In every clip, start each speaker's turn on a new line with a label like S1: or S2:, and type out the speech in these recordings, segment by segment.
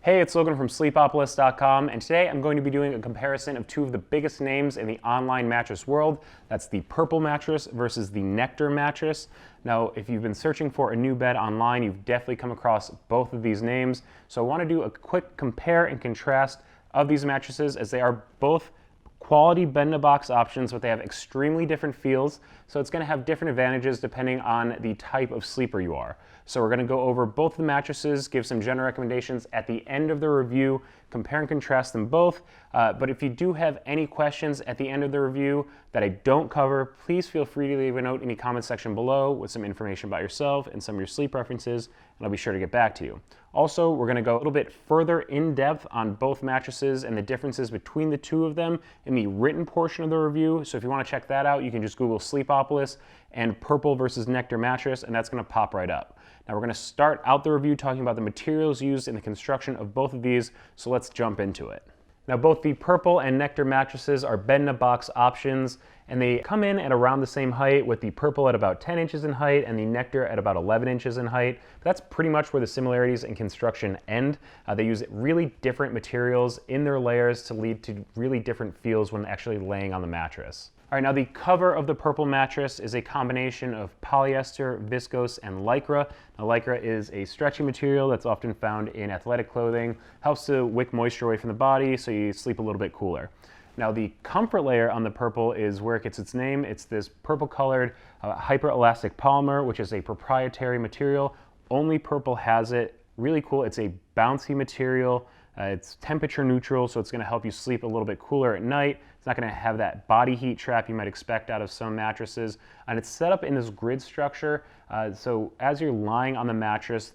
S1: Hey, it's Logan from Sleepopolis.com, and today I'm going to be doing a comparison of two of the biggest names in the online mattress world. That's the Purple mattress versus the Nectar mattress. Now, if you've been searching for a new bed online, you've definitely come across both of these names. So I want to do a quick compare and contrast of these mattresses, as they are both quality bed-in-a-box options, but they have extremely different feels, so it's going to have different advantages depending on the type of sleeper you are. So we're going to go over both the mattresses, give some general recommendations at the end of the review, compare and contrast them both. But if you do have any questions at the end of the review that I don't cover, please feel free to leave a note in the comment section below with some information about yourself and some of your sleep preferences, and I'll be sure to get back to you. Also, we're going to go a little bit further in depth on both mattresses and the differences between the two of them in the written portion of the review. So if you want to check that out, you can just Google Sleepopolis and Purple versus Nectar mattress, and that's going to pop right up. Now we're going to start out the review talking about the materials used in the construction of both of these, so let's jump into it. Now both the Purple and Nectar mattresses are bed-in-a-box options, and they come in at around the same height, with the Purple at about 10 inches in height and the Nectar at about 11 inches in height. But that's pretty much where the similarities in construction end. They use really different materials in their layers to lead to really different feels when actually laying on the mattress. All right, now the cover of the Purple mattress is a combination of polyester, viscose, and Lycra. Now Lycra is a stretchy material that's often found in athletic clothing, helps to wick moisture away from the body so you sleep a little bit cooler. Now the comfort layer on the Purple is where it gets its name. It's this purple colored hyper-elastic polymer, which is a proprietary material. Only Purple has it. Really cool. It's a bouncy material. It's temperature neutral, so it's going to help you sleep a little bit cooler at night. It's not going to have that body heat trap you might expect out of some mattresses. And it's set up in this grid structure, so as you're lying on the mattress,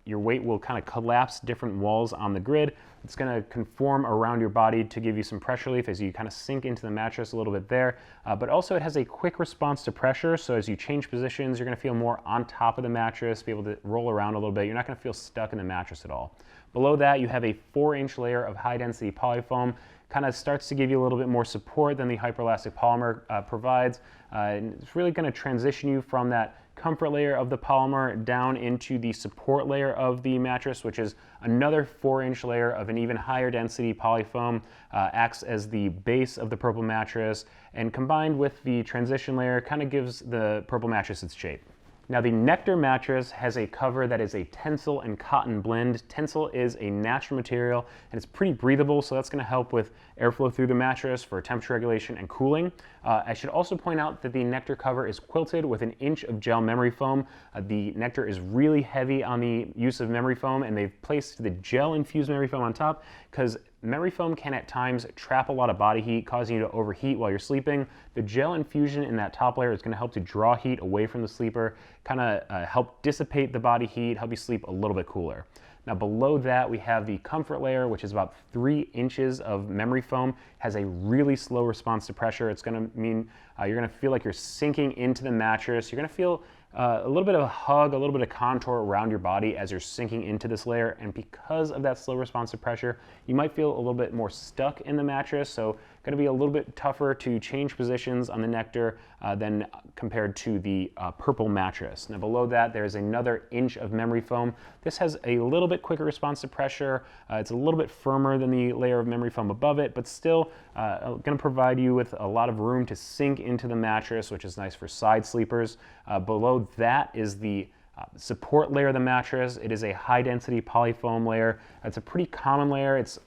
S1: your weight will kind of collapse different walls on the grid. It's going to conform around your body to give you some pressure relief as you kind of sink into the mattress a little bit there. But also it has a quick response to pressure, so as you change positions, you're going to feel more on top of the mattress, be able to roll around a little bit. You're not going to feel stuck in the mattress at all. Below that, you have a 4-inch layer of high-density polyfoam. Kind of starts to give you a little bit more support than the hyperelastic polymer provides. And it's really going to transition you from that comfort layer of the polymer down into the support layer of the mattress, which is another 4-inch layer of an even higher density polyfoam. Acts as the base of the Purple mattress, and combined with the transition layer kind of gives the Purple mattress its shape. Now the Nectar mattress has a cover that is a Tencel and cotton blend. Tencel is a natural material and it's pretty breathable, so that's going to help with airflow through the mattress for temperature regulation and cooling. I should also point out that the Nectar cover is quilted with 1 inch of gel memory foam. The Nectar is really heavy on the use of memory foam, and they've placed the gel infused memory foam on top because memory foam can at times trap a lot of body heat, causing you to overheat while you're sleeping. The gel infusion in that top layer is going to help to draw heat away from the sleeper, kind of help dissipate the body heat, help you sleep a little bit cooler. Now below that, we have the comfort layer, which is about 3 inches of memory foam. Has a really slow response to pressure. It's going to mean you're going to feel like you're sinking into the mattress. You're going to feel a little bit of a hug, a little bit of contour around your body as you're sinking into this layer. And because of that slow response to pressure, you might feel a little bit more stuck in the mattress. So going to be a little bit tougher to change positions on the Nectar than compared to the Purple mattress. Now below that, there's another inch of memory foam. This has a little bit quicker response to pressure. It's a little bit firmer than the layer of memory foam above it, but still going to provide you with a lot of room to sink into the mattress, which is nice for side sleepers. Below that is the support layer of the mattress. It is a high density polyfoam layer. It's a pretty common layer. It's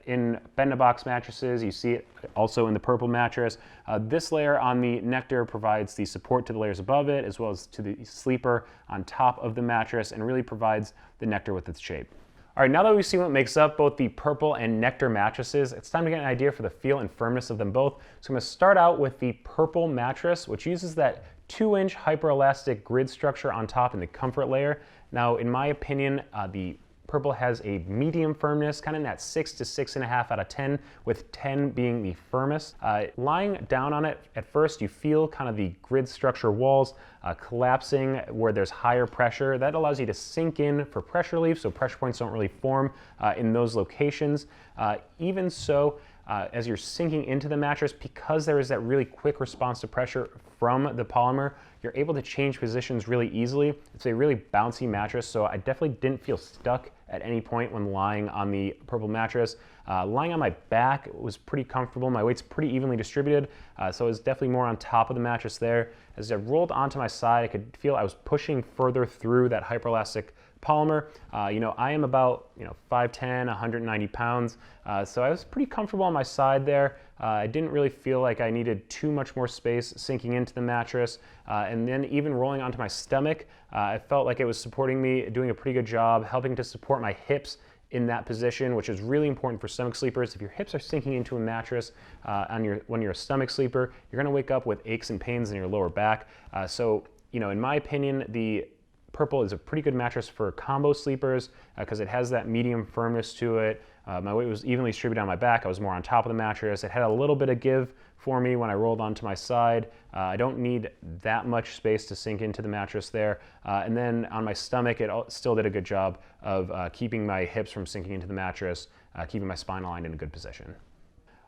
S1: in bed-in-a-box mattresses. You see it also in the Purple mattress. This layer on the Nectar provides the support to the layers above it, as well as to the sleeper on top of the mattress, and really provides the Nectar with its shape. All right, now that we've seen what makes up both the Purple and Nectar mattresses, it's time to get an idea for the feel and firmness of them both. So I'm going to start out with the Purple mattress, which uses that 2-inch hyper-elastic grid structure on top in the comfort layer. Now, in my opinion, the Purple has a medium firmness, kind of in that 6 to 6.5 out of 10, with 10 being the firmest. Lying down on it, at first you feel kind of the grid structure walls collapsing where there's higher pressure. That allows you to sink in for pressure relief, so pressure points don't really form in those locations. Even so, as you're sinking into the mattress, because there is that really quick response to pressure from the polymer, you're able to change positions really easily. It's a really bouncy mattress, so I definitely didn't feel stuck at any point when lying on the purple mattress. Lying on my back was pretty comfortable. My weight's pretty evenly distributed, so it was definitely more on top of the mattress there. As I rolled onto my side, I could feel I was pushing further through that hyperelastic polymer. I am about 5'10", 190 pounds, so I was pretty comfortable on my side there. I didn't really feel like I needed too much more space sinking into the mattress, and then even rolling onto my stomach, I felt like it was supporting me, doing a pretty good job, helping to support my hips in that position, which is really important for stomach sleepers. If your hips are sinking into a mattress when you're a stomach sleeper, you're going to wake up with aches and pains in your lower back. So in my opinion, the purple is a pretty good mattress for combo sleepers because it has that medium firmness to it. My weight was evenly distributed on my back. I was more on top of the mattress. It had a little bit of give for me when I rolled onto my side. I don't need that much space to sink into the mattress there. And then on my stomach, it still did a good job of keeping my hips from sinking into the mattress, keeping my spine aligned in a good position.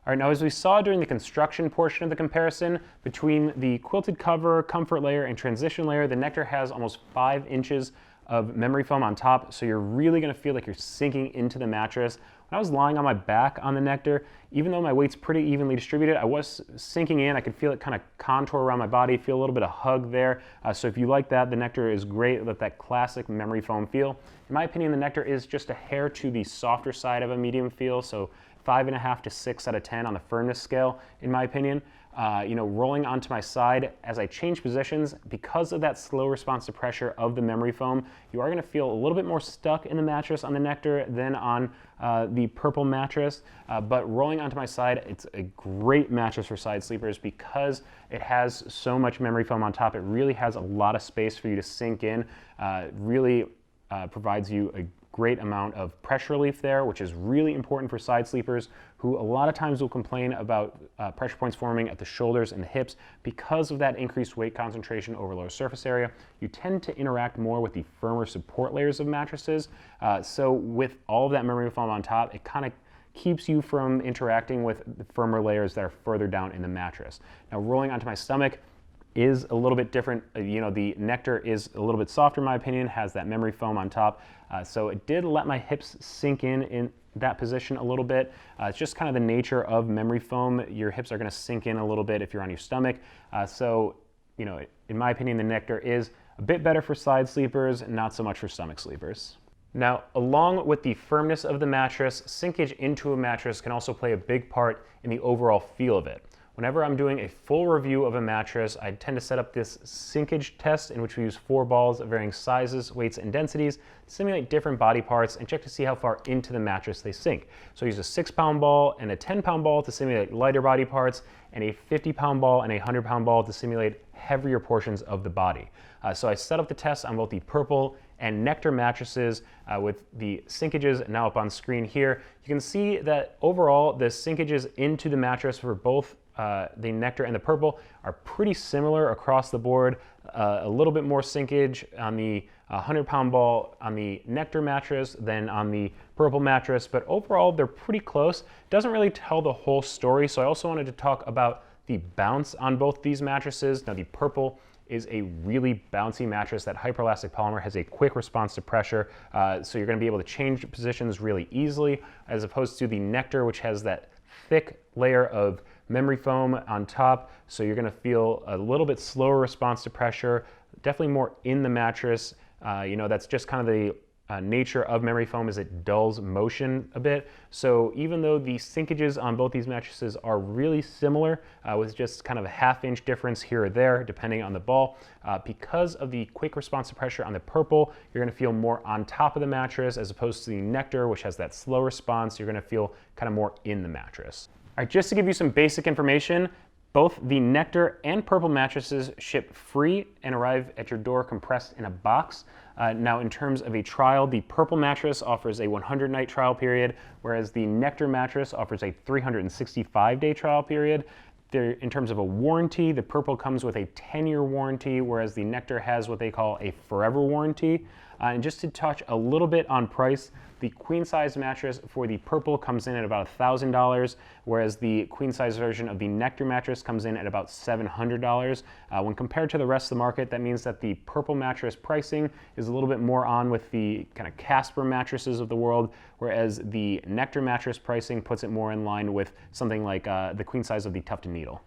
S1: All right, now as we saw during the construction portion of the comparison between the quilted cover, comfort layer, and transition layer, the Nectar has almost 5 inches of memory foam on top, so you're really gonna feel like you're sinking into the mattress. When I was lying on my back on the Nectar, even though my weight's pretty evenly distributed, I was sinking in. I could feel it kind of contour around my body, feel a little bit of hug there. So if you like that, the Nectar is great with that classic memory foam feel. In my opinion, the Nectar is just a hair to the softer side of a medium feel, so 5.5 to 6 out of 10 on the firmness scale, in my opinion. Rolling onto my side as I change positions, because of that slow response to pressure of the memory foam, you are going to feel a little bit more stuck in the mattress on the Nectar than on the purple mattress. But rolling onto my side, it's a great mattress for side sleepers because it has so much memory foam on top. It really has a lot of space for you to sink in. Really provides you a great amount of pressure relief there, which is really important for side sleepers who a lot of times will complain about pressure points forming at the shoulders and the hips because of that increased weight concentration over lower surface area. You tend to interact more with the firmer support layers of mattresses. So with all of that memory foam on top, it kind of keeps you from interacting with the firmer layers that are further down in the mattress. Now rolling onto my stomach is a little bit different. The Nectar is a little bit softer in my opinion, has that memory foam on top. So it did let my hips sink in that position a little bit. It's just kind of the nature of memory foam. Your hips are gonna sink in a little bit if you're on your stomach. In my opinion, the Nectar is a bit better for side sleepers, not so much for stomach sleepers. Now, along with the firmness of the mattress, sinkage into a mattress can also play a big part in the overall feel of it. Whenever I'm doing a full review of a mattress, I tend to set up this sinkage test in which we use 4 balls of varying sizes, weights, and densities to simulate different body parts and check to see how far into the mattress they sink. So I use a 6-pound ball and a 10-pound ball to simulate lighter body parts, and a 50-pound ball and a 100-pound ball to simulate heavier portions of the body. So I set up the test on both the purple and Nectar mattresses with the sinkages now up on screen here. You can see that overall the sinkages into the mattress for both the Nectar and the purple are pretty similar across the board. A little bit more sinkage on the 100-pound ball on the Nectar mattress than on the purple mattress, but overall they're pretty close. Doesn't really tell the whole story, so I also wanted to talk about the bounce on both these mattresses. Now the purple is a really bouncy mattress. That hyperelastic polymer has a quick response to pressure, so you're going to be able to change positions really easily, as opposed to the Nectar, which has that thick layer of memory foam on top, so you're going to feel a little bit slower response to pressure, definitely more in the mattress. That's just kind of the nature of memory foam, is it dulls motion a bit. So even though the sinkages on both these mattresses are really similar, with just kind of a ½ inch difference here or there depending on the ball, because of the quick response to pressure on the purple, you're going to feel more on top of the mattress, as opposed to the Nectar, which has that slow response. You're going to feel kind of more in the mattress. All right, just to give you some basic information, both the Nectar and purple mattresses ship free and arrive at your door compressed in a box. Now, in terms of a trial, the purple mattress offers a 100-night trial period, whereas the Nectar mattress offers a 365-day trial period. In terms of a warranty, the purple comes with a 10-year warranty, whereas the Nectar has what they call a forever warranty. And just to touch a little bit on price, The queen size mattress for the Purple comes in at about $1,000, whereas the queen size version of the Nectar mattress comes in at about $700. When compared to the rest of the market, that means that the Purple mattress pricing is a little bit more on with the kind of Casper mattresses of the world, whereas the Nectar mattress pricing puts it more in line with something like the queen size of the Tuft & Needle.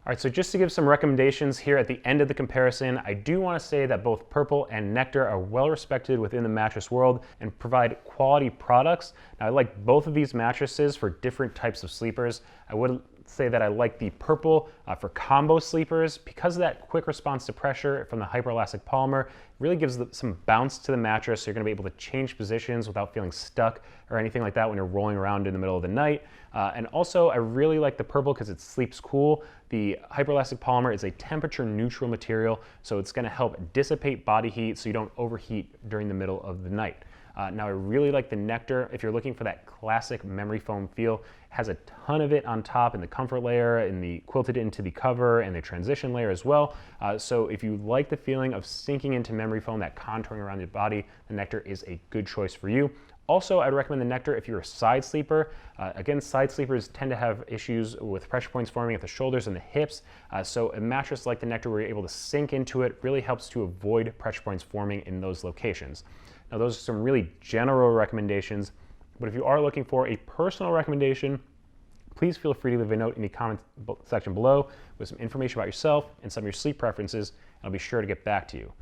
S1: All right, so just to give some recommendations here at the end of the comparison, I do want to say that both Purple and Nectar are well respected within the mattress world and provide quality products. Now, I like both of these mattresses for different types of sleepers. I would say that I like the Purple for combo sleepers because of that quick response to pressure from the hyperelastic polymer. It really gives some bounce to the mattress, so you're going to be able to change positions without feeling stuck or anything like that when you're rolling around in the middle of the night. And also, I really like the Purple because it sleeps cool. The hyperelastic polymer is a temperature neutral material, so it's going to help dissipate body heat so you don't overheat during the middle of the night. Now, I really like the Nectar. If you're looking for that classic memory foam feel, it has a ton of it on top in the comfort layer, in the quilted into the cover, and the transition layer as well. So if you like the feeling of sinking into memory foam, that contouring around your body, the Nectar is a good choice for you. Also, I'd recommend the Nectar if you're a side sleeper. Again, side sleepers tend to have issues with pressure points forming at the shoulders and the hips. So a mattress like the Nectar where you're able to sink into it really helps to avoid pressure points forming in those locations. Now, those are some really general recommendations, but if you are looking for a personal recommendation, please feel free to leave a note in the comment section below with some information about yourself and some of your sleep preferences, and I'll be sure to get back to you.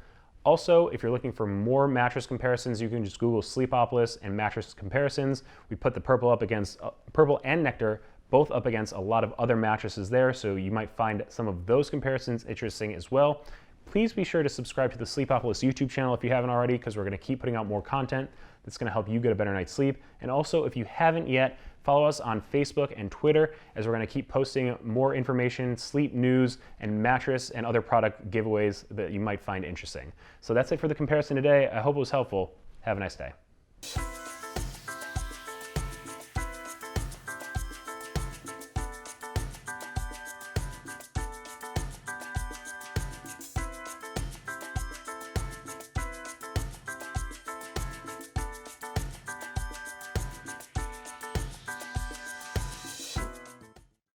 S1: Also, if you're looking for more mattress comparisons, you can just Google Sleepopolis and mattress comparisons. We put the Purple up against Purple and Nectar, both up against a lot of other mattresses there, so you might find some of those comparisons interesting as well. Please be sure to subscribe to the Sleepopolis YouTube channel if you haven't already, because we're going to keep putting out more content that's going to help you get a better night's sleep. And also, if you haven't yet, follow us on Facebook and Twitter, as we're going to keep posting more information, sleep news, and mattress and other product giveaways that you might find interesting. So that's it for the comparison today. I hope it was helpful. Have a nice day.